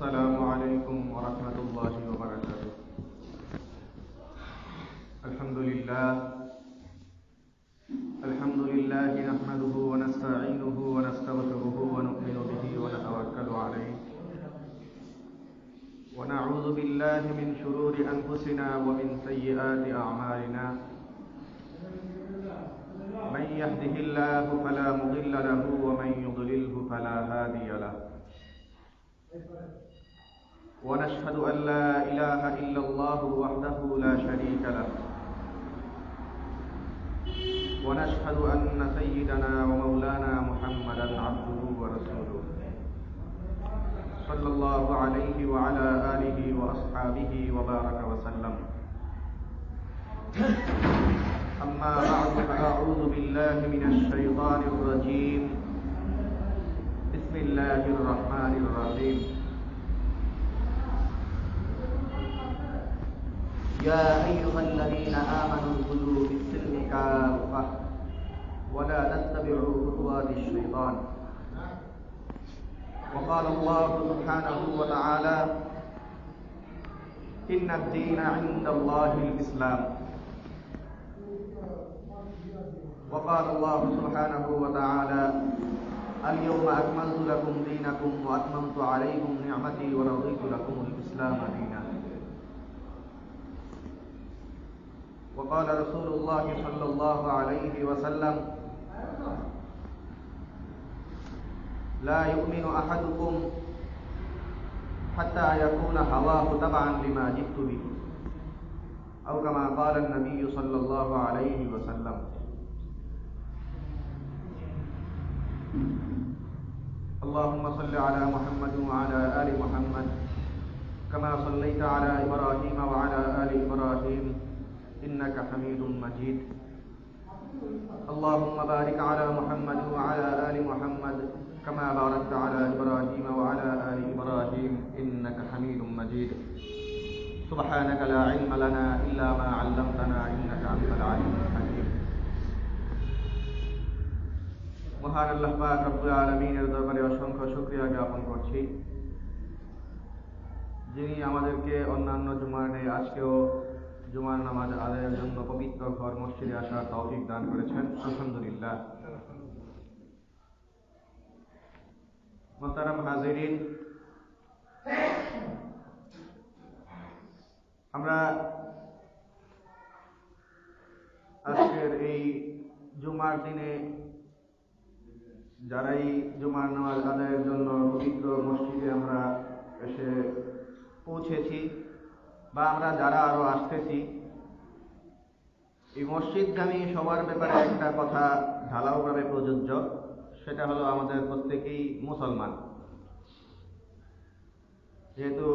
السلام عليكم ورحمة الله وبركاته. الحمد لله نحمده ونستعينه ونستغفره ونؤمن به ونتوكل عليه ونعوذ بالله من شرور أنفسنا ومن سيئات أعمالنا. من يهده الله فلا مضل له ومن يضلله فلا هادي له. ونشهد أن لا إله إلا الله وحده لا شريك له. ونشهد أن سيدنا ومولانا محمدا عبده ورسوله صلى الله عليه وعلى آله وأصحابه وبارك وسلم. أما بعد فأعوذ بالله من الشيطان الرجيم. بسم الله الرحمن الرحيم. يا أيها الذين آمنوا ادخلوا في السلم كافة ولا تتبعوا خطوات الشيطان. وقال الله سبحانه وتعالى إن الدين عند الله الإسلام. وقال الله سبحانه وتعالى اليوم أكملت لكم دينكم وأتممت عليكم نعمتي ورضيت لكم الإسلام دينا. وقال رسول الله صلى الله عليه وسلم لا يؤمن أحدكم حتى يكون هواه تبعا لما جئت به أو كما قال النبي صلى الله عليه وسلم. اللهم صل على محمد وعلى آل محمد كما صليت على إبراهيم وعلى آل إبراهيم إنك حميد مجيد. اللهم بارك على محمد وعلى آل محمد كما باركت على إبراهيم وعلى آل إبراهيم إنك حميد مجيد. سبحانك لا علم لنا إلا ما علمتنا إنك أنت العليم الحكيم. মহান আল্লাহ পাক রব্বুল আলামিনের দরবারে অসংখ্য শুকরিয়া জ্ঞাপন করছি, যিনি আমাদেরকে অন্যান্য জুমার নেই আজকেও জুমার নামাজ আদায়ের জন্য পবিত্র ঘর মসজিদে আসার তৌফিক দান করেছেন। আলহামদুলিল্লাহ। মুহতারাম হাজিরিন, আমরা আজকের এই জুমার দিনে যারাই জুমার নামাজ আদায়ের জন্য পবিত্র মসজিদে আমরা এসে পৌঁছেছি বা আমরা যারা আরো আসতেছি, এই মসজিদগামী সবার ব্যাপারে একটা কথা ঢালাওভাবে প্রযোজ্য, সেটা হলো আমাদের প্রত্যেকেই মুসলমান। যেহেতু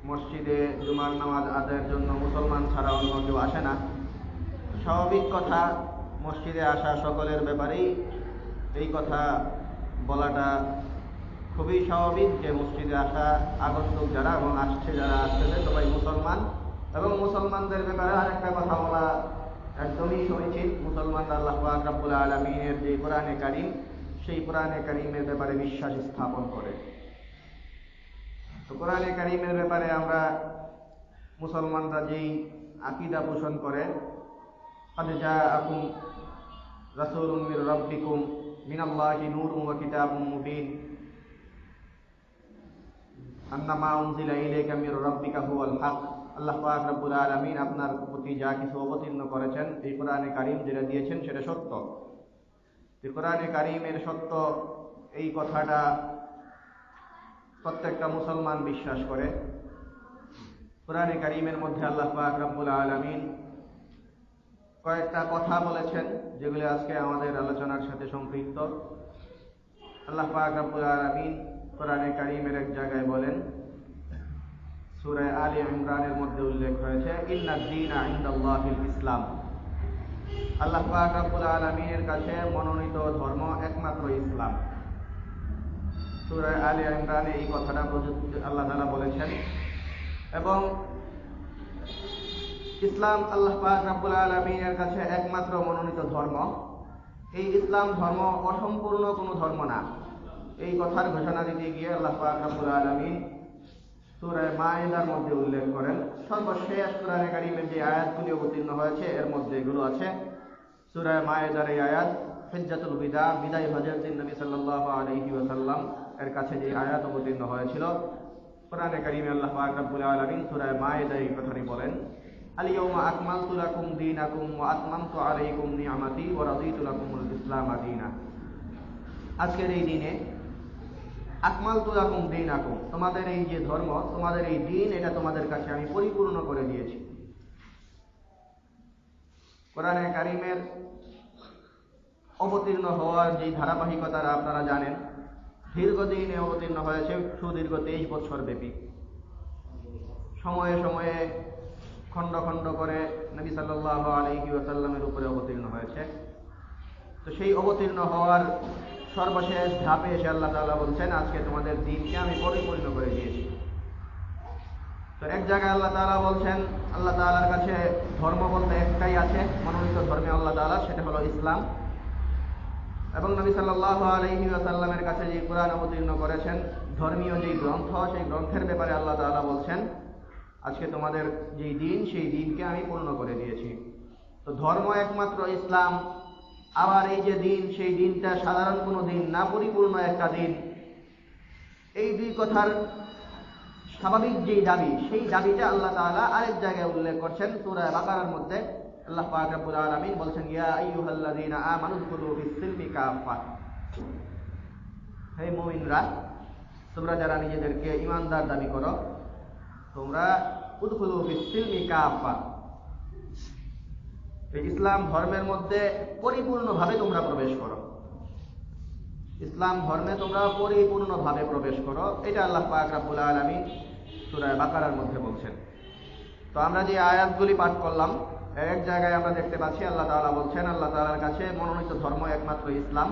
মসজিদে জুমার নামাজ আদায়ের জন্য মুসলমান ছাড়া অন্য কেউ আসে না, স্বাভাবিক কথা মসজিদে আসা সকলের ব্যাপারেই এই কথা বলাটা খুবই স্বাভাবিক যে মসজিদে আসা আগন্তুক যারা এবং আসছে যারা আসতেছে সবাই মুসলমান, এবং মুসলমানদের ব্যাপারে আরেকটা কথা বলা একদমই সমীচীন। মুসলমানরা আল্লাহ পাক রব্বুল আলামিনের যে কোরআনে কারীম সেই কোরআনে কারীমের ব্যাপারে বিশ্বাস স্থাপন করে। তো কোরআনে কারীমের ব্যাপারে আমরা মুসলমানরা যেই আকীদা পোষণ করে, قد جاءكم رسول من ربكم من الله نور وكتاب مبين أنما أنزل إليك من ربك هو الحق। আল্লাহ পাক রব্বুল আলামিন আপনার প্রতি যা কিছু অবতীর্ণ করেছেন এই কোরআনে কারীম যেটা দিয়েছেন সেটা সত্য। এই কোরআনে কারীমের সত্য এই কথাটা প্রত্যেকটা মুসলমান বিশ্বাস করে। কোরআনে কারীমের মধ্যে আল্লাহ পাক রব্বুল আলামিন কয়েকটা কথা বলেছেন যেগুলো আজকে আমাদের আলোচনার সাথে সম্পৃক্ত। আল্লাহ পাক রব্বুল আলামিন কোরআনে কারীমের এক জায়গায় বলেন, সূরা আলে ইমরানের মধ্যে উল্লেখ হয়েছে, ইন্নাদ দীনা ইনদাল্লাহিল ইসলাম। আল্লাহ পাক রব্বুল আলামিনের কাছে মনোনীত ধর্ম একমাত্র ইসলাম। সূরা আলে ইমরানে এই কথাটা আল্লাহ তাআলা বলেছেন। এবং ইসলাম আল্লাহ পাক রব্বুল আলামিনের কাছে একমাত্র মনোনীত ধর্ম। এই ইসলাম ধর্ম অসম্পূর্ণ কোনো ধর্ম না। এই কথার ঘোষণা দিতে গিয়ে আল্লাহ পাক রব্বুল আলামিন সূরা মায়েদার মধ্যে উল্লেখ করেন, সর্বশেষ কোরআনে কারীমের যে আয়াতগুলি অবতীর্ণ হয়েছে এর মধ্যে এগুলো আছে। সূরা মায়েদার এই আয়াত হিজ্জাতুল বিদা, বিদায় হজরত নবী সাল্লাল্লাহু আলাইহি ওয়াসাল্লাম এর কাছে যে আয়াত অবতীর্ণ হয়েছিল, কোরআনে কারীমে আল্লাহ পাক রব্বুল আলামিন সূরা মায়েদায় এই কথাটি বলেন, আল-ইয়াওমা আকমালতু লাকুম দীনাকুম ওয়া আতমামতু আলাইকুম নি'মাতি ওয়া রাদিতু লাকুমুল ইসলাম দীনা। আজকের এই দিনে আকমালতু লাকুম দীনাকুম, তোমাদের এই যে ধর্ম, তোমাদের এই দিন, এটা তোমাদের কাছে আমি পরিপূর্ণ করে দিয়েছি। কোরআনে কারীমের অবতীর্ণ হওয়ার যে ধারাবাহিকতা আপনারা জানেন, দীর্ঘদিনে অবতীর্ণ হয়েছে, সুদীর্ঘ 23 বছর ব্যাপী। সময়ে সময়ে খণ্ড খণ্ড করে নবী সাল্লাল্লাহু আলাইহি ওয়াসাল্লামের উপরে অবতীর্ণ হয়েছে। তো সেই অবতীর্ণ হওয়ার সর্বশেষ ধাপে এসে আল্লাহ তাআলা বলছেন, আজকে তোমাদের দিনকে আমি পরিপূর্ণ করে দিয়েছি। তো এক জায়গায় আল্লাহ তাআলা বলছেন, আল্লাহ তাআলার কাছে ধর্ম বলতে একটাই আছে, মনোনীত ধর্মে আল্লাহ তাআলা, সেটা হলো ইসলাম। এবং নবী সাল্লাল্লাহু আলাইহি ওয়াসাল্লামের কাছে যে কোরআন অবতীর্ণ করেছেন, ধর্মীয় যে গ্রন্থ, সেই গ্রন্থের ব্যাপারে আল্লাহ তাআলা বলছেন, আজকে তোমাদের যেই দিন সেই দিনকে আমি পূর্ণ করে দিয়েছি। তো ধর্ম একমাত্র ইসলাম, আবার এই যে দিন, সেই দিনটা সাধারণ কোনো দিন না, পরিপূর্ণ একটা দিন। এই দুই কথার স্বাভাবিক যেই দাবি, সেই দাবিটা আল্লাহ তাআলা আরেক জায়গায় উল্লেখ করছেন সূরা বাকারার মধ্যে। আল্লাহ পাক রব্বুল আলামিন বলছেন, ইয়া আইয়ুহাল্লাযীনা আমানু দুখুলু ফিস-সিলমি কাফা। হে মুমিনরা, তোমরা যারা নিজেদেরকে ঈমানদার দাবি করো, তোমরা উদখুলু ফিস-সিলমি কাফা, এই ইসলাম ধর্মের মধ্যে পরিপূর্ণভাবে তোমরা প্রবেশ করো। ইসলাম ধর্মে তোমরা পরিপূর্ণভাবে প্রবেশ করো, এটা আল্লাহ পাক রব্বুল আলামিন সূরা বাকারার মধ্যে বলছেন। তো আমরা যে আয়াতগুলি পাঠ করলাম, এক জায়গায় আমরা দেখতে পাচ্ছি আল্লাহ তাআলা বলছেন, আল্লাহ তাআলার কাছে মনোনীত ধর্ম একমাত্র ইসলাম।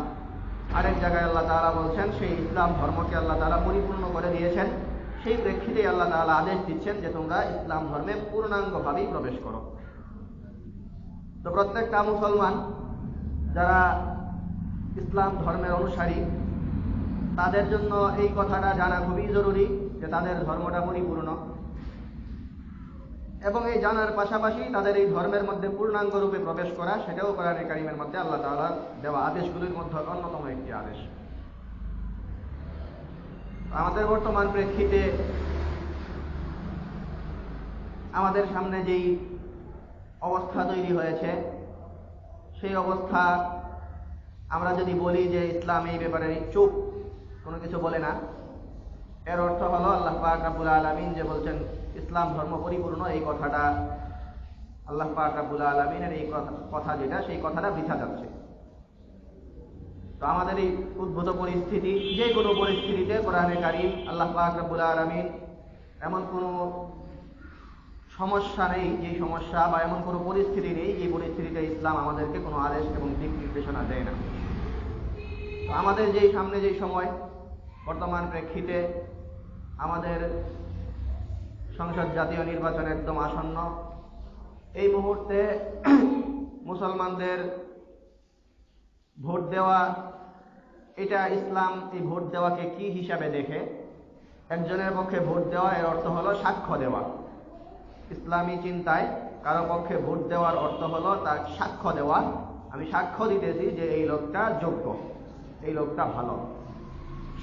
আরেক জায়গায় আল্লাহ তাআলা বলছেন, সেই ইসলাম ধর্মকে আল্লাহ তাআলা পরিপূর্ণ করে দিয়েছেন। সেই প্রেক্ষিতে আল্লাহ তাআলা আদেশ দিচ্ছেন যে তোমরা ইসলাম ধর্মে পূর্ণাঙ্গভাবেই প্রবেশ করো। তো প্রত্যেকটা মুসলমান যারা ইসলাম ধর্মের অনুসারী, তাদের জন্য এই কথাটা জানা খুবই জরুরি যে তাদের ধর্মটা পরিপূর্ণ। এবং এই জানার পাশাপাশি তাদের এই ধর্মের মধ্যে পূর্ণাঙ্গ রূপে প্রবেশ করা, সেটাও কোরআনে কারীমের মধ্যে আল্লাহ তাআলার দেওয়া আদেশগুলির মধ্যে অন্যতম একটি আদেশ। আমাদের বর্তমান প্রেক্ষিতে আমাদের সামনে যেই অবস্থা তৈরি হয়েছে, সেই অবস্থা আমরা যদি বলি যে ইসলাম এই ব্যাপারে চুপ, কোনো কিছু বলে না, এর অর্থ হলো আল্লাহ পাক রব্বুল আলামিন যে বলছেন ইসলাম ধর্ম পরিপূর্ণ, এই কথাটা আল্লাহ পাক রব্বুল আলামিনের এই কথা যেটা, সেই কথাটা বৃথা যাচ্ছে। তো আমাদের এই উদ্ভূত পরিস্থিতি, যে কোনো পরিস্থিতিতে কোরআনে কারীম, আল্লাহ পাক রব্বুল আলামিন এমন কোনো সমস্যা নেই, যে সমস্যা বা এমন কোনো পরিস্থিতি নেই যে পরিস্থিতিতে ইসলাম আমাদেরকে কোনো আদেশ এবং দিক নির্দেশনা দেয় না। তো আমাদের যেই সামনে যেই সময়, বর্তমান প্রেক্ষিতে আমাদের সংসদ জাতীয় নির্বাচন একদম আসন্ন। এই মুহূর্তে মুসলমানদের ভোট দেওয়া এটা ইসলাম এই ভোট দেওয়াকে কি হিসাবে দেখে? একজনের পক্ষে ভোট দেওয়া এর অর্থ হলো সাক্ষ্য দেওয়া। ইসলামী চিন্তায় কারো পক্ষে ভোট দেওয়ার অর্থ হলো তার সাক্ষ্য দেওয়া, আমি সাক্ষ্য দিতেছি যে এই লোকটা যোগ্য, এই লোকটা ভালো।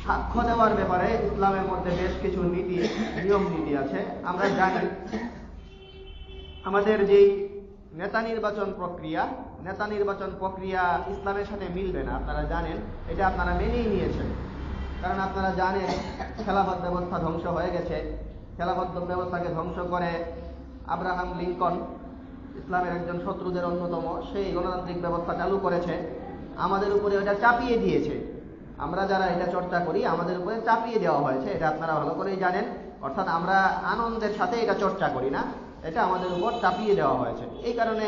সাক্ষ্য দেওয়ার ব্যাপারে ইসলামের মধ্যে বেশ কিছু নিয়ম নীতি আছে। আমরা জানি আমাদের যেই নেতা নির্বাচন প্রক্রিয়া ইসলামের সাথে মিলবে না, আপনারা জানেন, এটা আপনারা মেনেই নিয়েছেন। কারণ আপনারা জানেন খেলাফত ব্যবস্থা ধ্বংস হয়ে গেছে। খেলাফত ব্যবস্থাকে ধ্বংস করে আব্রাহাম লিঙ্কন, ইসলামের একজন শত্রুদের অন্যতম, সেই গণতান্ত্রিক ব্যবস্থা চালু করেছে, আমাদের উপরে ওটা চাপিয়ে দিয়েছে। আমরা যারা এটা চর্চা করি আমাদের উপরে চাপিয়ে দেওয়া হয়েছে, এটা আপনারা ভালো করেই জানেন। অর্থাৎ আমরা আনন্দের সাথে এটা চর্চা করি না, এটা আমাদের উপর চাপিয়ে দেওয়া হয়েছে। এই কারণে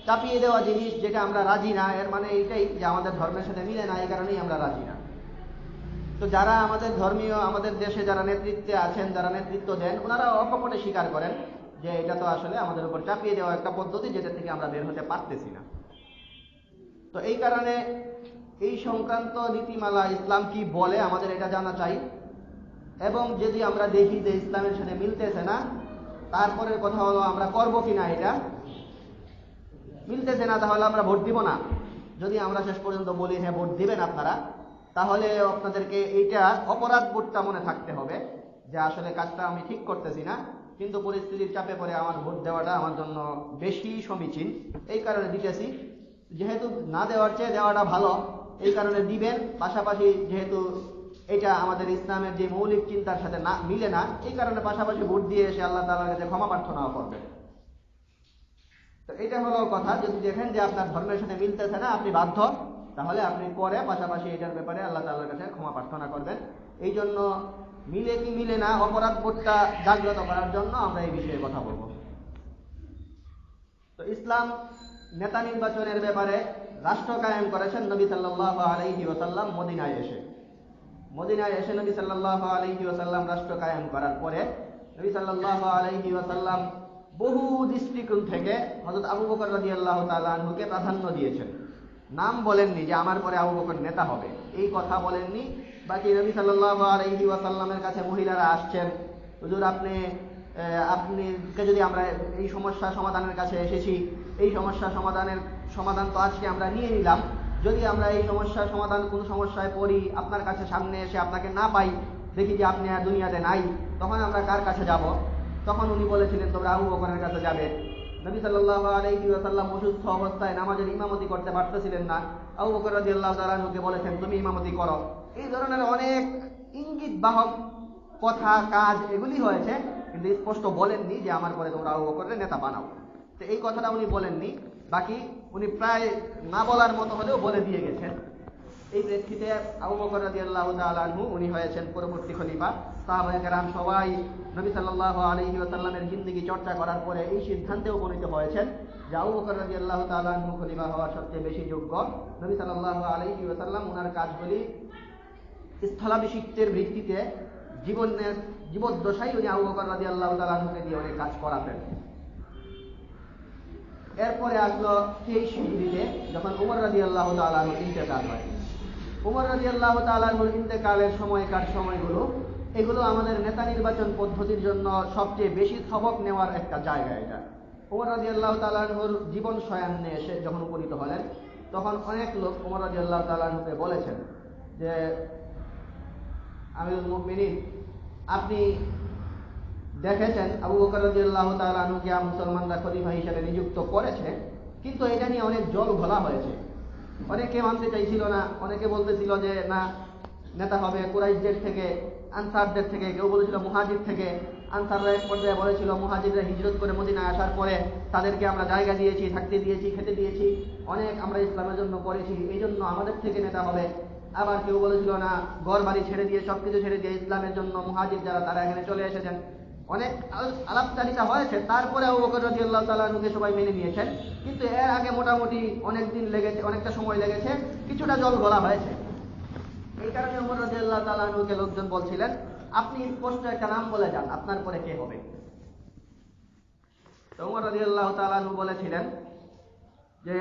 চাপিয়ে দেওয়া জিনিস যেটা আমরা রাজি না, এর মানে এইটাই যে আমাদের ধর্মের সাথে মিলে না, এই কারণেই আমরা রাজি না। তো যারা আমাদের ধর্মীয়, আমাদের দেশে যারা নেতৃত্বে আছেন, যারা নেতৃত্ব দেন, ওনারা অকপটে স্বীকার করেন যে এটা তো আসলে আমাদের উপর চাপিয়ে দেওয়া একটা পদ্ধতি, যেটা থেকে আমরা বের হতে পারতেছি না। তো এই কারণে এই সংক্রান্ত নীতিমালা ইসলাম কি বলে আমাদের এটা জানা চাই। এবং যদি আমরা দেখি যে ইসলামের সাথে মিলতেছে না, তারপরের কথা হলো আমরা করবো কিনা। এটা মিলতেছে না, তাহলে আমরা ভোট দিব না। যদি আমরা শেষ পর্যন্ত বলি হ্যাঁ ভোট দিবেন আপনারা, তাহলে আপনাদেরকে এইটা অপরাধ বোধটা মনে থাকতে হবে যে আসলে কাজটা আমি ঠিক করতেছি না, কিন্তু পরিস্থিতির চাপে পড়ে আমার ভোট দেওয়াটা আমার জন্য বেশি সমীচীন, এই কারণে দিতেছি। যেহেতু না দেওয়ার চেয়ে দেওয়াটা ভালো, এই কারণে দিবেন। পাশাপাশি যেহেতু এটা আমাদের ইসলামের যে মৌলিক চিন্তার সাথে না মিলে না, এই কারণে পাশাপাশি ভোট দিয়ে এসে আল্লাহ তাআলার কাছে ক্ষমা প্রার্থনাও করবেন। তো এটা হলো কথা। যদি দেখেন যে আপনার ধর্মের সাথে মিলতেছে না, আপনি বাধ্য, তাহলে আপনি পরে পাশাপাশি এটার ব্যাপারে আল্লাহ তাআলার কাছে ক্ষমা প্রার্থনা করবেন। এই জন্য মিলে কি মিলে না অপরাধ বোধটা জাগ্রত করার জন্য আমরা এই বিষয়ে কথা বলব। তো ইসলাম নেতা নির্বাচনের ব্যাপারে রাষ্ট্র কায়েম করেছেন নবী সাল্লাল্লাহু আলাইহি ওয়াসাল্লাম মদিনায় এসে নবী সাল্লাল্লাহু আলাইহি ওয়াসাল্লাম রাষ্ট্র কায়েম করার পরে নবী সাল্লাল্লাহু আলাইহি ওয়াসাল্লাম বহু দৃষ্টিকোণ থেকে হযরত আবু বকর রাদিয়াল্লাহু তাআলা আনহুকে প্রাধান্য দিয়েছেন। নাম বলেননি যে আমার পরে আবু বকর নেতা হবে, এই কথা বলেননি। বাকি নবী সাল্লাল্লাহু আলাইহি ওয়াসাল্লামের কাছে মহিলারা আসছেন, হুজুর আপনিকে যদি আমরা এই সমস্যা সমাধানের কাছে এসেছি, এই সমস্যা সমাধান তো আজকে আমরা নিয়ে নিলাম, যদি আমরা এই সমস্যার সমাধান কোন সমস্যায় পড়ি, আপনার কাছে সামনে এসে আপনাকে না পাই, দেখি যে আপনি আর দুনিয়াতে নাই, তখন আমরা কার কাছে যাব? তখন উনি বলেছিলেন তোমরা আবু বকরের কাছে যাবে। নবী সাল্লাল্লাহু আলাইহি ওয়াসাল্লাম অসুস্থ অবস্থায় নামাজের ইমামতি করতে পারতেছিলেন না, আবু বকর রাদিয়াল্লাহু তাআলা আনহুকে বলেছেন তুমি ইমামতি করো। এই ধরনের অনেক ইঙ্গিত বাহক কথা কাজ এগুলি হয়েছে, কিন্তু স্পষ্ট বলেননি যে আমার পরে তোমরা আবু বকরের নেতা বানাও। তো এই কথাটা উনি বলেননি, বাকি উনি প্রায় না বলার মতো হলেও বলে দিয়ে গেছেন। এই প্রেক্ষিতে আবু বকর রাদিয়াল্লাহু তাআলা আনহু উনি হয়েছেন পরবর্তী খলিফা। সাহাবায়ে কেরাম সবাই নবী সাল্লাল্লাহু আলাইহি ওয়াসাল্লামের জিন্দেগি চর্চা করার পরে এই সিদ্ধান্তে উপনীত হয়েছেন যে আবু বকর রাদিয়াল্লাহু তাআলা আনহু খলিফা হওয়ার সবচেয়ে বেশি যোগ্য। নবী সাল্লাল্লাহু আলাইহি ওয়াসাল্লাম ওনার কাজগুলি স্থলাভিষিক্তের ভিত্তিতে জীবদ্দশায় উনি আবু বকর রাদিয়াল্লাহু তাআলা আনহুকে দিয়ে অনেক কাজ করাতেন। এরপরে আসলো 23 হিজরিতে যখন উমর রাদিয়াল্লাহু তাআলা আনহুর ইন্তেকাল হয়। উমর রাদিয়াল্লাহু তাআলা আনহুর ইন্তেকালের সময়গুলো এগুলো আমাদের নেতা নির্বাচন পদ্ধতির জন্য সবচেয়ে বেশি সবক নেওয়ার একটা জায়গা। এটা উমর রাদিয়াল্লাহু তাআলা আনহুর জীবন শয়ান্নে এসে যখন উপনীত হলেন, তখন অনেক লোক উমর রাদিয়াল্লাহু তাআলা আনহুকে বলেছেন যে আমিরুল মুমিনিন, আপনি দেখেছেন আবু বকর রাদিয়াল্লাহু তাআলা আনহুকে মুসলমানরা খলিফা হিসেবে নিযুক্ত করেছে, কিন্তু এটা নিয়ে অনেক জল ঘোলা হয়েছে। অনেকে মানতে চাইছিল না, অনেকে বলতেছিল যে না, নেতা হবে কুরাইশদের থেকে, আনসারদের থেকে, কেউ বলেছিল মুহাজির থেকে। আনসাররা এক পর্যায়ে বলেছিল মুহাজিররা হিজরত করে মদিনায় আসার পরে তাদেরকে আমরা জায়গা দিয়েছি, থাকতে দিয়েছি, খেতে দিয়েছি, অনেক আমরা ইসলামের জন্য করেছি, এই জন্য আমাদের থেকে নেতা হবে। আবার কেউ বলেছিল না, ঘর বাড়ি ছেড়ে দিয়ে, সবকিছু ছেড়ে দিয়ে ইসলামের জন্য মুহাজির যারা তারা এখানে চলে এসেছেন। অনেক আলাপচারিতা হয়েছে, তারপরে আবু বকর রাদিয়াল্লাহু তাআলা আনহুকে সবাই মেনে নিয়েছেন। কিন্তু এর আগে মোটামুটি অনেকটা সময় লেগেছে, কিছুটা জল গলা হয়েছে। এই কারণে উমর রাদিয়াল্লাহু তাআলা আনহুকে লোকজন বলছিলেন আপনি স্পষ্ট একটা নাম বলে যান, আপনার পরে কে হবে। তো উমর রাদিয়াল্লাহু তাআলা আনহু বলেছিলেন যে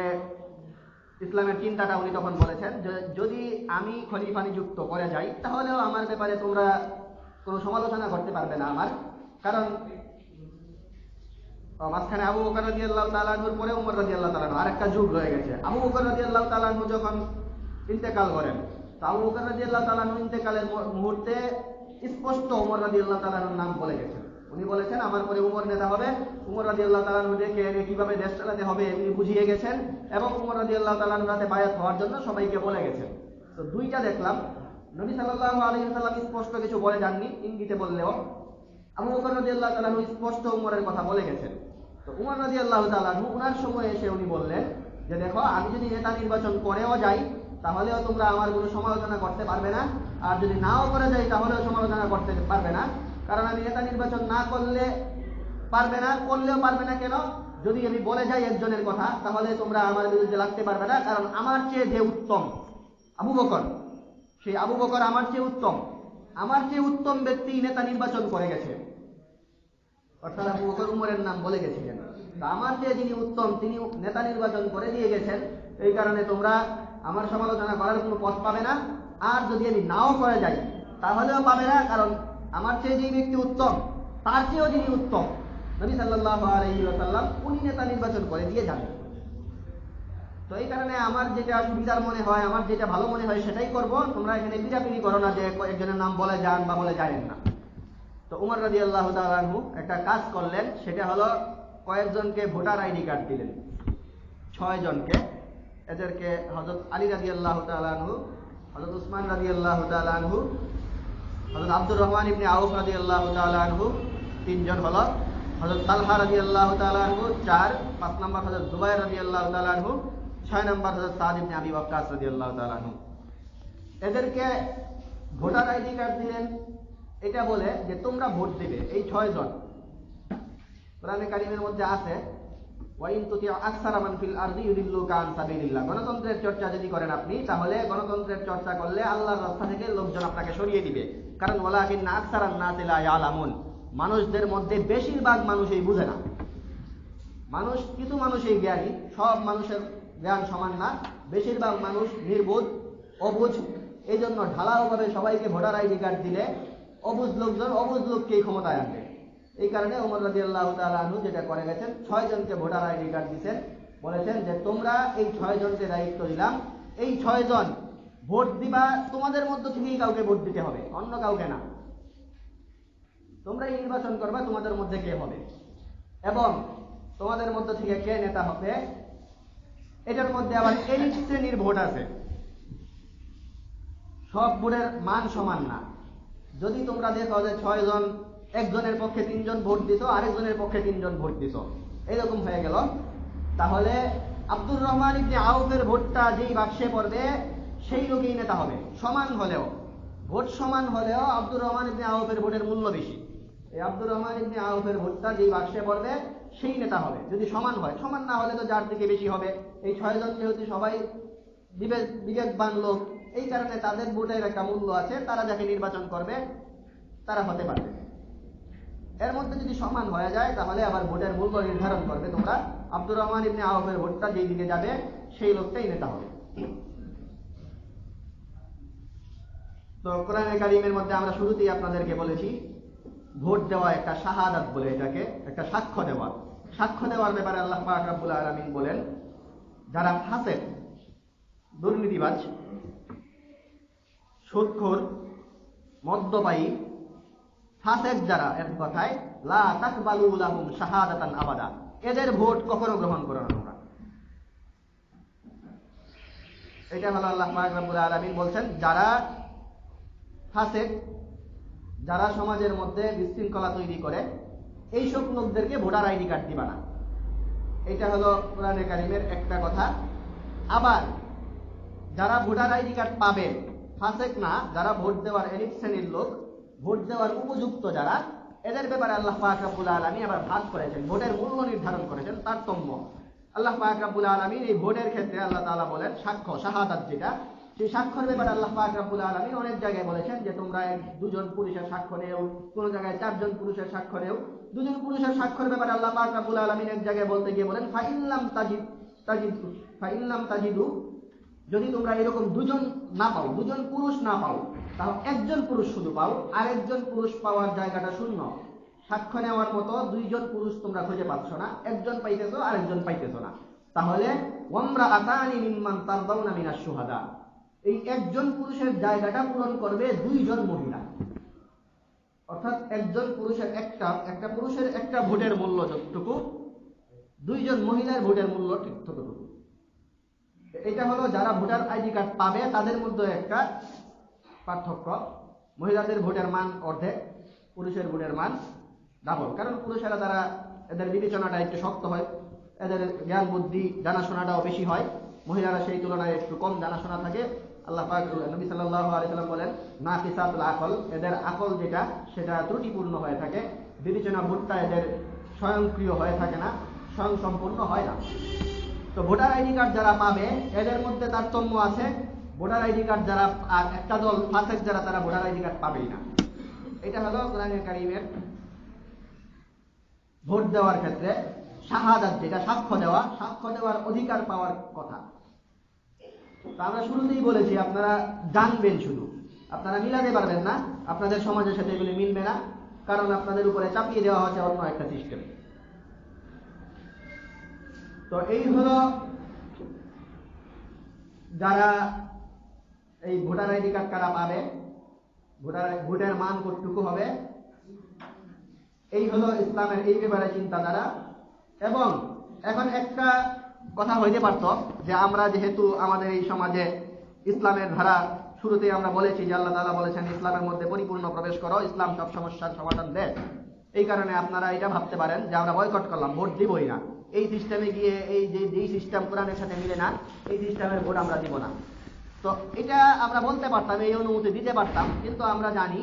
ইসলামের চিন্তাটা উনি তখন বলেছেন যে যদি আমি খলিফা নিযুক্ত করে যাই তাহলেও আমার ব্যাপারে তোমরা কোনো সমালোচনা করতে পারবে না আমার, কারণ মাঝখানে আবু বকর রাদিয়াল্লাহু তাআলা আনহুর পরে উমর রাদিয়াল্লাহু তাআলা আনহু আরেকটা যুগ রয়ে গেছে। আবু বকর রাদিয়াল্লাহু তাআলা আনহু যখন ইন্তেকাল করেন, তো আবু বকর রাদিয়াল্লাহু তাআলা আনহু ইন্তেকালের মুহূর্তে স্পষ্ট উমর রাদিয়াল্লাহু তাআলা আনহুর নাম বলে গেছেন। উনি বলেছেন আমার পরে উমর নেতা হবে। উমর রাদিয়াল্লাহু তাআলা আনহু দেখে কিভাবে দেশ চালাতে হবে উনি বুঝিয়ে গেছেন এবং উমর রাদিয়াল্লাহু তাআলা আনহুর হাতে বায়াত হওয়ার জন্য সবাইকে বলে গেছেন। তো দুইটা দেখলাম, নবী সাল্লাল্লাহু আলাইহি ওয়াসাল্লাম স্পষ্ট কিছু বলে যাননি, ইঙ্গিতে বললেও আবু বকর রাদিয়াল্লাহু তাআলা আনহু স্পষ্ট উমরের কথা বলে গেছেন। তো উমর রাদিয়াল্লাহু তাআলা আনহু উনার সময় এসে উনি বললেন যে দেখো আমি যদি নেতা নির্বাচন করেও যাই তাহলেও তোমরা আমার কোনো সমালোচনা করতে পারবে না, আর যদি নাও করে যাই তাহলেও সমালোচনা করতে পারবে না, কারণ আমি নেতা নির্বাচন না করলে পারবে না, করলেও পারবে না। কেন? যদি আমি বলে যাই একজনের কথা তাহলে তোমরা আমার বিরুদ্ধে লাগতে পারবে না, কারণ আমার চেয়ে যে উত্তম আবু বকর, সেই আবু বকর আমার চেয়ে উত্তম ব্যক্তি নেতা নির্বাচন করে গেছে। অর্থাৎ আবু বকর উমরের নাম বলে গেছিলেন। আমার চেয়ে যিনি উত্তম তিনি নেতা নির্বাচন করে দিয়ে গেছেন, এই কারণে তোমরা আমার সমালোচনা করার কোনো পথ পাবে না। আর যদি আমি নাও করে যাই তাহলেও পাবে না, কারণ আমার চেয়ে যে ব্যক্তি উত্তম তার চেয়েও যিনি উত্তম নবী সাল্লাল্লাহু আলাইহি ওয়াসাল্লাম উনি নেতা নির্বাচন করে দিয়ে যান। তো এই কারণে আমার যেটা সুবিধার মনে হয়, আমার যেটা ভালো মনে হয় সেটাই করব। তোমরা এখানে পিড়াপিড়ি করো না যে একজনের নাম বলে যান বা বলে যাবেন না। তো উমর রাদিয়াল্লাহু তাআলা আনহু একটা কাজ করলেন, সেটা হলো কয়েকজনকে ভোটার আইডি কার্ড দিলেন, 6 জনকে। এদেরকে হযরত আলী রাদিয়াল্লাহু তাআলা আনহু, হযরত উসমান রাদিয়াল্লাহু তাআলা আনহু, হযরত আব্দুর রহমান ইবনে আউফ রাদিয়াল্লাহু তাআলা আনহু 3 জন হলো, হযরত তালহা রাদিয়াল্লাহু তাআলা আনহু 4, 5 নম্বর হযরত জুবাইর রাদিয়াল্লাহু তাআলা আনহু, 6 নম্বর হযরত সাদ ইবনে আবি ওয়াক্কাস রাদিয়াল্লাহু তাআলা আনহু। এদেরকে ভোটার আইডি কার্ড দিলেন এটা বলে যে তোমরা ভোট দিবে। এই 6 জন, কোরআনে কারীমের মধ্যে আছে ওয়াইন তুতি আকসারা মান ফিল আরদি ইউদিল্লুকা আন সাবিলিল্লাহ। গণতন্ত্রের চর্চা যদি করেন আপনি, তাহলে গণতন্ত্রের চর্চা করলে আল্লাহর রাস্তা থেকে লোকজন আপনাকে সরিয়ে দিবে। কারণ ওয়ালাকিন্না আকসারান নাসি লা ইয়ালামুন, মানুষদের মধ্যে বেশিরভাগ মানুষই বুঝে না। কিছু মানুষই জ্ঞানী, সব মানুষের জ্ঞান সমান না। বেশিরভাগ মানুষ নির্বোধ, অবুঝ। এই জন্য ঢালাওভাবে সবাইকে ভোটার আইডি কার্ড দিলে অবুঝ লোককেই ক্ষমতায় আনবে। এই কারণে ওমর রাদিয়াল্লাহু তাআলা আনহু যেটা করে গেছেন, 6 জনকে ভোটার আইডি কার্ড দিয়েছেন, বলেছেন যে তোমরা এই 6 জনকে দায়িত্ব দিলাম, এই 6 জন ভোট দিবা, তোমাদের মধ্য থেকেই কাউকে ভোট দিতে হবে, অন্য কাউকে না। তোমরাই নির্বাচন করবা তোমাদের মধ্যে কে হবে এবং তোমাদের মধ্য থেকে কে নেতা হবে। এটার মধ্যে আবার এলিট শ্রেণীর ভোট আছে, সব ভোটের মান সমান না। যদি তোমরা দেখো যে 6 জন, একজনের পক্ষে 3 জন ভোট দিত, আরেকজনের পক্ষে 3 জন ভোট দিত, এরকম হয়ে গেল, তাহলে আব্দুর রহমান ইবনে আউফের ভোটটা যেই বাক্সে পড়বে সেই লোকই নেতা হবে। সমান হলেও, ভোট সমান হলেও আব্দুর রহমান ইবনে আউফের ভোটের মূল্য বেশি। এই আব্দুর রহমান ইবনে আউফের ভোটটা যেই বাক্সে পড়বে সেই নেতা হবে, যদি সমান হয়। সমান না হলে তো যার দিকে বেশি হবে। এই 6 জন যেহেতু সবাই বিবেকবান লোক, এই কারণে তাদের ভোটের একটা মূল্য আছে, তারা যাকে নির্বাচন করবে তারা হতে পারবে। এর মধ্যে যদি সমান হয়ে যায় তাহলে আবার ভোটের মূল্য নির্ধারণ করবে তোমরা, আব্দুর রহমান ইবনে আউফের ভোটটা যেই দিকে যাবে সেই লোকটাই নেতা হবে। তো কোরআনে কারীমের মধ্যে আমরা শুরুতেই আপনাদেরকে বলেছি ভোট দেওয়া একটা শাহাদাত বলে, এটাকে একটা সাক্ষ্য দেওয়া। সাক্ষ্য দেওয়ার ব্যাপারে আল্লাহ পাক রব্বুল আলামিন বলেন, যারা ফাসিক, দুর্নীতিবাজ, সুদখোর, মদ্যপায়ী, ফাসিক যারা, এর কথায় লা তাকবালু লাহুম শাহাদাতান আবাদা, এদের ভোট কখনো গ্রহণ করো না তোমরা। এটা হলো আল্লাহ পাক রব্বুল আলামিন বলছেন যারা ফাসিক, যারা সমাজের মধ্যে বিশৃঙ্খলা তৈরি করে, এইসব লোকদেরকে ভোটার আইডি কার্ড দিবা না। এটা হলো কোরআনে কারীমের একটা কথা। আবার যারা ভোটার আইডি কার্ড পাবে, ফাসিক না, যারা ভোট দেওয়ার এলিট শ্রেণীর লোক, ভোট দেওয়ার উপযুক্ত যারা, এদের ব্যাপারে আল্লাহ পাক রব্বুল আলামিন আবার ভাগ করেছেন, ভোটের মূল্য নির্ধারণ করেছেন, তারতম্য। আল্লাহ পাক রব্বুল আলামিন এই ভোটের ক্ষেত্রে আল্লাহ তাআলা বলেন সাক্ষ্য, শাহাদাত যেটা, সেই সাক্ষ্যের ব্যাপারে আল্লাহ পাক রব্বুল আলামিন অনেক জায়গায় বলেছেন যে তোমরা 2 জন পুরুষের সাক্ষ্য নেও, কোন জায়গায় 4 জন পুরুষের সাক্ষ্য নেও। 2 জন পুরুষের সাক্ষ্যের ব্যাপারে আল্লাহ পাক রব্বুল আলামিন এক জায়গায় বলতে গিয়ে বলেন ফাইল্লাম তাজিদু যদি তোমরা এরকম দুজন না পাও, দুজন পুরুষ না পাও, তাহলে একজন পুরুষ শুধু পাও, আর একজন পুরুষ পাওয়ার জায়গাটা শূন্য। সাক্ষ্য নেওয়ার মতো দুইজন পুরুষ তোমরা খুঁজে পাচ্ছ না, একজন পাইতেছো আর একজন পাইতেছো না, তাহলে ওয়ামরাআতানি মিম্মান তারদাউনা মিনাশ শুহাদা, এই একজন পুরুষের জায়গাটা পূরণ করবে দুইজন মহিলা। অর্থাৎ একজন পুরুষের একটা পুরুষের একটা ভোটের মূল্য যতটুকু, দুইজন মহিলার ভোটের মূল্য ঠিক ততটুকু। এটা হলো যারা ভোটার আইডি কার্ড পাবে তাদের মধ্যে একটা পার্থক্য। মহিলাদের ভোটের মান অর্ধেক, পুরুষের ভোটের মান ডাবল। কারণ পুরুষেরা তারা এদের বিবেচনাটা একটু শক্ত হয়, এদের জ্ঞান বুদ্ধি জানাশোনাটাও বেশি হয়, মহিলারা সেই তুলনায় একটু কম জানাশোনা থাকে। আল্লাহ পাক নবী সাল্লাল্লাহু আলাইহি সাল্লাম বলেন নাকিসাতুল আকল, এদের আকল যেটা সেটা ত্রুটিপূর্ণ হয়ে থাকে, বিবেচনা বোধটা এদের স্বয়ংক্রিয় হয়ে থাকে না, স্বয়ং সম্পূর্ণ হয় না। তো ভোটার আইডি কার্ড যারা পাবে এদের মধ্যে তারতম্য আছে। ভোটার আইডি কার্ড যারা, আর একটা দল ফাসেক যারা, তারা ভোটার আইডি কার্ড পাবেই না। এটা হলো কোরআনে কারীমের ভোট দেওয়ার ক্ষেত্রে শাহাদাত, যেটা সাক্ষ্য দেওয়া, সাক্ষ্য দেওয়ার অধিকার পাওয়ার কথা। তো আমরা শুরুতেই বলেছি আপনারা জানবেন, শুধু আপনারা মিলাতে পারবেন না, আপনাদের সমাজের সাথে এগুলি মিলবে না, কারণ আপনাদের উপরে চাপিয়ে দেওয়া হচ্ছে অন্য একটা সিস্টেম। তো এই হলো যারা এই ভোটার আইডি কার্ড কারা পাবে, ভোটের মান কতটুকু হবে, এই হলো ইসলামের এই ব্যাপারে চিন্তাধারা। এবং এখন একটা কথা হইতে পারত যে আমরা যেহেতু আমাদের এই সমাজে ইসলামের ধারা, শুরুতেই আমরা বলেছি যে আল্লাহ তাআলা বলেছেন ইসলামের মধ্যে পরিপূর্ণ প্রবেশ করো, ইসলাম সব সমস্যার সমাধান দেয়। এই কারণে আপনারা এটা ভাবতে পারেন যে আমরা বয়কট করলাম, ভোট দিবই না, এই সিস্টেমে গিয়ে এই যেই সিস্টেম কোরআনের সাথে মিলে না, এই সিস্টেমের ভোট আমরা দিব না। তো এটা আমরা বলতে পারতাম, এই অনুমতি দিতে পারতাম, কিন্তু আমরা জানি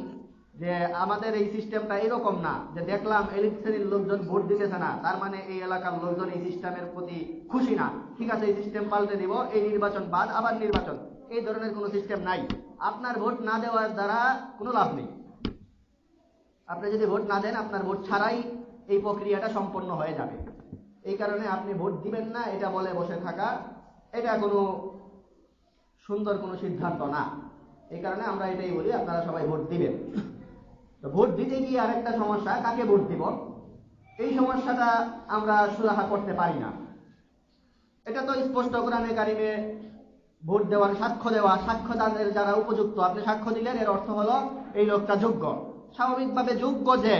যে আমাদের এই সিস্টেমটা এরকম না যে দেখলাম এলিট শ্রেণীর লোকজন ভোট দিতেছে না, তার মানে এই এলাকার লোকজন এই সিস্টেমের প্রতি খুশি না, ঠিক আছে এই সিস্টেম পাল্টে দিব, এই নির্বাচন বাদ, আবার নির্বাচন, এই ধরনের কোনো সিস্টেম নাই। আপনার ভোট না দেওয়ার দ্বারা কোনো লাভ নেই। আপনি যদি ভোট না দেন, আপনার ভোট ছাড়াই এই প্রক্রিয়াটা সম্পন্ন হয়ে যাবে। এই কারণে আপনি ভোট দিবেন না এটা বলে বসে থাকা, এটা কোনো সুন্দর কোনো সিদ্ধান্ত না। এই কারণে আমরা এটাই বলি আপনারা সবাই ভোট দিবেন। তো ভোট দিতে গিয়ে আরেকটা সমস্যা, কাকে ভোট দিব, এই সমস্যাটা আমরা সুরাহা করতে পারি না। এটা তো স্পষ্ট কোরআনে কারিমে ভোট দেওয়ার, সাক্ষ্য দেওয়া, সাক্ষ্যদানের যারা উপযুক্ত, আপনি সাক্ষ্য দিলেন, এর অর্থ হলো এই লোকটা যোগ্য। স্বাভাবিকভাবে যোগ্য যে,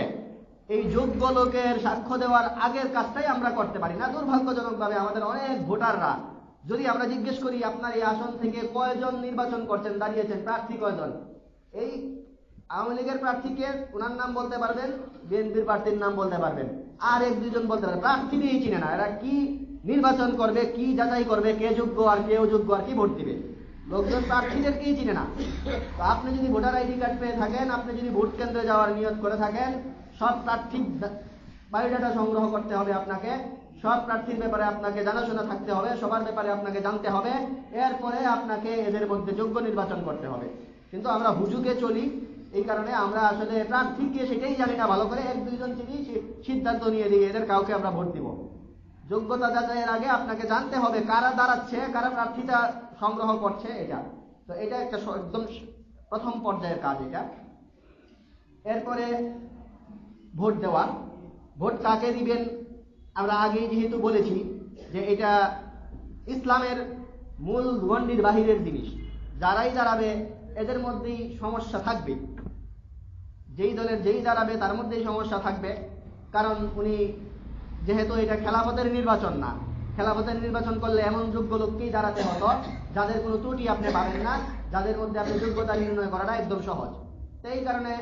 এই যোগ্য লোকের সাক্ষ্য দেওয়ার আগের কাজটাই আমরা করতে পারি না। দুর্ভাগ্যজনকভাবে আমাদের অনেক ভোটাররা, যদি আমরা জিজ্ঞেস করি আপনার এই আসন থেকে কয়জন নির্বাচন করছেন, দাঁড়িয়েছেন, প্রার্থী কয়জন, এই আওয়ামী লীগের প্রার্থীকে ওনার নাম বলতে পারবেন, বিএনপির প্রার্থীর নাম বলতে পারবেন, আর এক দুজন বলতে পারবেন, প্রার্থী নিয়েই চিনে না। এরা কি নির্বাচন করবে, কি যাচাই করবে, কে যোগ্য আর কে অযোগ্য আর কি ভোট দিবে, লোকজন প্রার্থীদেরকেই চিনে না। তো আপনি যদি ভোটার আইডি কার্ড পেয়ে থাকেন, আপনি যদি ভোট কেন্দ্রে যাওয়ার নিয়ত করে থাকেন, সব প্রার্থীর বায়োডাটা সংগ্রহ করতে হবে আপনাকে, সব প্রার্থীর ব্যাপারে আপনাকে জানাশোনা থাকতে হবে, সবার ব্যাপারে আপনাকে জানতে হবে, এরপরে আপনাকে এদের মধ্যে যোগ্য নির্বাচন করতে হবে। কিন্তু আমরা হুজুগে চলি, এই কারণে আমরা আসলে প্রার্থীকে সেটাই জানি না ভালো করে, এক দুইজন চিনি, সিদ্ধান্ত নিয়ে দিই এদের কাউকে আমরা ভোট দিব। যোগ্যতা যাচাইয়ের আগে আপনাকে জানতে হবে কারা দাঁড়াচ্ছে, কারা প্রার্থীটা সংগ্রহ করছে, এটা। তো এটা একটা একদম প্রথম পর্যায়ের কাজ এটা। এরপরে ভোট দেওয়া। ভোট কাকে দিবেন আমরা আগেই যেহেতু বলেছি যে এটা ইসলামের মূল গণ্ডির বাহিরের জিনিস, যারাই দাঁড়াবে এদের মধ্যেই সমস্যা থাকবে, যেই দলের যেই দাঁড়াবে তার মধ্যেই সমস্যা থাকবে। কারণ উনি যেহেতু এটা খেলাফতের নির্বাচন না, খেলাফতের নির্বাচন করলে এমন যোগ্য লোককেই দাঁড়াতে হতো যাদের কোনো ত্রুটি আপনি পাবেন না, যাদের মধ্যে আপনি যোগ্যতা নির্ণয় করাটা একদম সহজ। তো এই কারণে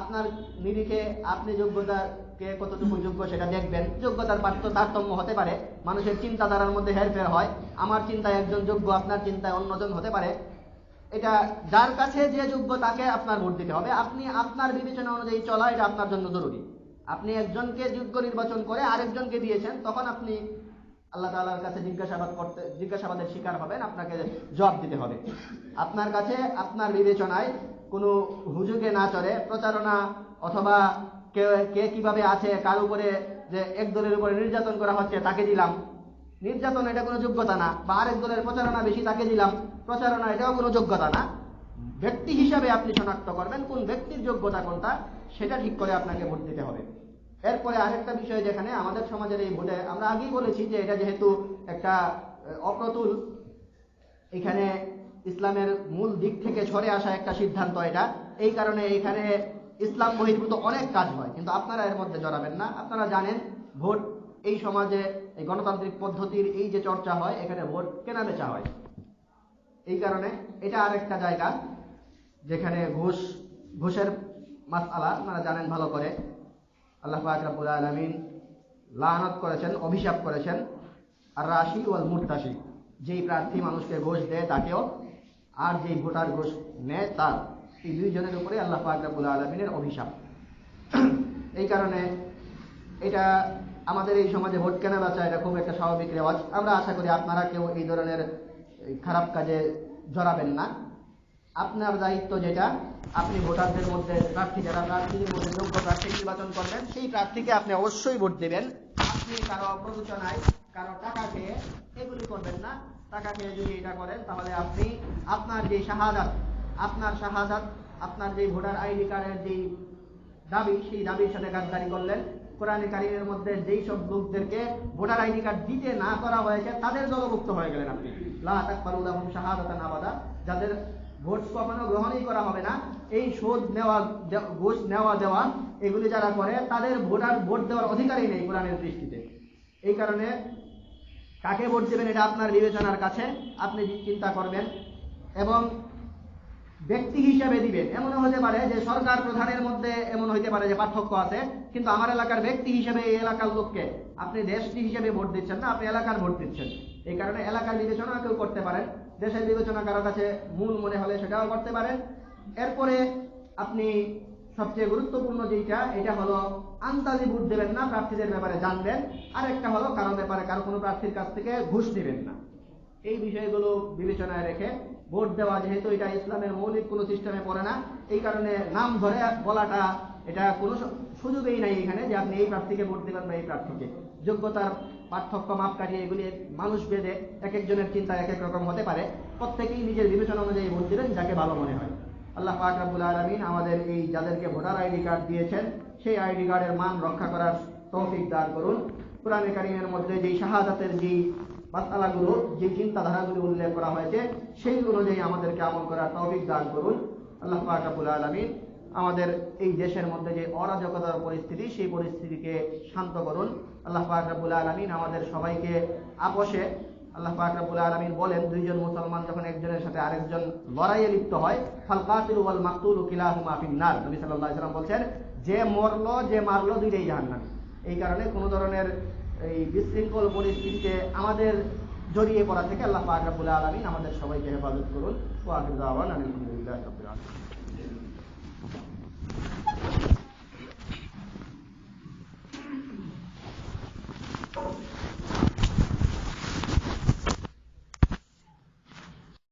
আপনার নিরিখে আপনি যোগ্যতাকে কতটুকু যোগ্য সেটা দেখবেন। যোগ্যতার তারতম্য হতে পারে, মানুষের চিন্তাধারার মধ্যে হেরফের হয়, আমার চিন্তায় একজন যোগ্য, আপনার চিন্তায় অন্যজন হতে পারে। এটা যার কাছে যে যোগ্য তাকে আপনার ভোট দিতে হবে। আপনি আপনার বিবেচনা অনুযায়ী চলা, এটা আপনার জন্য জরুরি। আপনি একজনকে যোগ্য নির্বাচন করে আরেকজনকে দিয়েছেন, তখন আপনি আল্লাহ তাআলার কাছে জিজ্ঞাসাবাদের শিকার হবেন, আপনাকে জবাব দিতে হবে। আপনার কাছে আপনার বিবেচনায় কোনো হুজুগে না চড়ে প্রচারণা অথবা কে কিভাবে আছে, কার উপরে যে এক দলের উপরে নির্যাতন করা হচ্ছে তাকে দিলাম, নির্যাতন এটা কোনো যোগ্যতা না, বা আরেক দলের প্রচারণা বেশি তাকে দিলাম প্রচারণা, এটাও কোনো যোগ্যতা না। ব্যক্তি হিসাবে আপনি শনাক্ত করবেন কোন ব্যক্তির যোগ্যতা কোনটা, সেটা ঠিক করে আপনাকে ভোট দিতে হবে। এরপরে আরেকটা বিষয়, যেখানে আমাদের সমাজের এই ভোটে আমরা আগেই বলেছি যে এটা যেহেতু একটা অপ্রতুল, এখানে ইসলামের মূল দিক থেকে সরে আসা একটা সিদ্ধান্ত এটা, এই কারণে এখানে ইসলাম বহির্ভূত অনেক কাজ হয়, কিন্তু আপনারা এর মধ্যে জড়াবেন না। আপনারা জানেন ভোট এই সমাজে এই গণতান্ত্রিক পদ্ধতির এই যে চর্চা হয়, এখানে ভোট কেনা বেচা হয়। এই কারণে এটা আরেকটা জায়গা যেখানে ঘুষের মাসআলা আপনারা জানেন ভালো করে। আল্লাহ পাক রব্বুল আলামিন লানত করেছেন, অভিশাপ করেছেন আর রাশি ওয়াল মুরতাশি, যেই প্রার্থী মানুষকে ঘুষ দেয় তাকেও, আর যেই ভোটার ঘুষ নেয় তার, এই দুইজনের উপরে আল্লাহ পাক রব্বুল আলামিনের অভিশাপ। এই কারণে এটা আমাদের এই সমাজে ভোট কেনা বেচা এটা খুব একটা স্বাভাবিক রেওয়াজ। আমরা আশা করি আপনারা কেউ এই ধরনের খারাপ কাজে জড়াবেন না। আপনার দায়িত্ব যেটা, আপনি ভোটারদের মধ্যে যারা প্রার্থীদের মধ্যে যোগ্য প্রার্থী নির্বাচন করবেন, সেই প্রার্থীকে আপনি অবশ্যই ভোট দেবেন। আপনি কারো প্ররোচনায়, কারো টাকা খেয়ে এগুলি করবেন না। টাকা খেয়ে যদি এটা করেন, তাহলে আপনি আপনার যে শাহাদাত, আপনার যে ভোটার আইডি কার্ডের যে দাবি, সেই দাবির সাথে গাদ্দারি করলেন। কোরআনে কারীমের মধ্যে যেই সব লোকদেরকে ভোটার আইডি কার্ড দিতে না করা হয়েছে, তাদের দলভুক্ত হয়ে গেলেন আপনি। লা তাকবালু লাহুম শাহাদাতান আবাদা, যাদের ভোট কখনো গ্রহণই করা হবে না, এই সুদ নেওয়া, ঘুষ নেওয়া দেওয়া এগুলি যারা করে, তাদের ভোট দেওয়ার অধিকারই নেই কোরআনের দৃষ্টিতে। এই কারণে কাকে ভোট দেবেন এটা আপনার বিবেচনার কাছে, আপনি চিন্তা করবেন এবং ব্যক্তি হিসাবে দিবেন। এমনও হতে পারে যে সরকার প্রধানের মধ্যে এমন হইতে পারে যে পার্থক্য আছে, কিন্তু আমার এলাকার ব্যক্তি হিসেবে এই এলাকার লোককে আপনি দেশটি হিসেবে ভোট দিচ্ছেন না, আপনি এলাকার ভোট দিচ্ছেন। এই কারণে এলাকার বিবেচনা কেউ করতে পারেন, দেশের বিবেচনা কারো কাছে মূল মনে হলে সেটাও করতে পারেন। এরপরে আপনি সবচেয়ে গুরুত্বপূর্ণ যেটা, এটা হলো আন্দাজি ভোট দেবেন না, প্রার্থীদের ব্যাপারে জানবেন। আর একটা হলো কারো ব্যাপারে, কারো কোনো প্রার্থীর কাছ থেকে ঘুষ দিবেন না। এই বিষয়গুলো বিবেচনায় রেখে ভোট দেওয়া, যেহেতু এটা ইসলামের মৌলিক কোনো সিস্টেমে পড়ে না, এই কারণে নাম ধরে বলাটা এটা কোনো সুযোগই নাই এখানে যে আপনি এই প্রার্থীকে ভোট দেবেন বা এই প্রার্থীকে। যোগ্যতার পার্থক্য, মাপকাঠি এগুলি মানুষ ভেদে এক একজনের চিন্তা এক এক রকম হতে পারে। প্রত্যেকেই নিজের বিবেচনা অনুযায়ী ভোট দেবেন যাকে ভালো মনে হয়। আল্লাহ পাক রব্বুল আলামিন আমাদের এই যাদেরকে ভোটার আইডি কার্ড দিয়েছেন, সেই আইডি কার্ডের মান রক্ষা করার তৌফিক দান করুন। কোরআনে কারীমের মধ্যে যেই শাহাদাতের যেই মাসআলাগুলো, যে চিন্তাধারাগুলো উল্লেখ করা হয়েছে, সেই অনুযায়ী আমাদেরকে আমল করার তৌফিক দান করুন। আল্লাহ পাক রব্বুল আলামিন আমাদের এই দেশের মধ্যে যে অরাজকতার পরিস্থিতি, সেই পরিস্থিতিকে শান্ত করুন। আল্লাহ পাক রব্বুল আলামিন আমাদের সবাইকে আপোষে, আল্লাহ পাক রব্বুল আলামিন বলেন, দুইজন মুসলমান যখন একজনের সাথে আরেকজন লড়াইয়ে লিপ্ত হয়, ফাল কাতিলু ওয়াল মাকতুলু কিলাহুমা ফিন্নার, নবী সাল্লাল্লাহু আলাইহি ওয়াসাল্লাম বলেন যে মরলো যে মারলো দুইটাই জাহান্নামী। এই কারণে কোনো ধরনের এই বিশৃঙ্খল পরিস্থিতিতে আমাদের জড়িয়ে পড়া থেকে আল্লাহ পাক রব্বুল আলামিন আমাদের সবাইকে হেফাজত করুন। ওয়া আখিরু দাওয়ানা আলহামদুলিল্লাহি রাব্বিল আলামিন।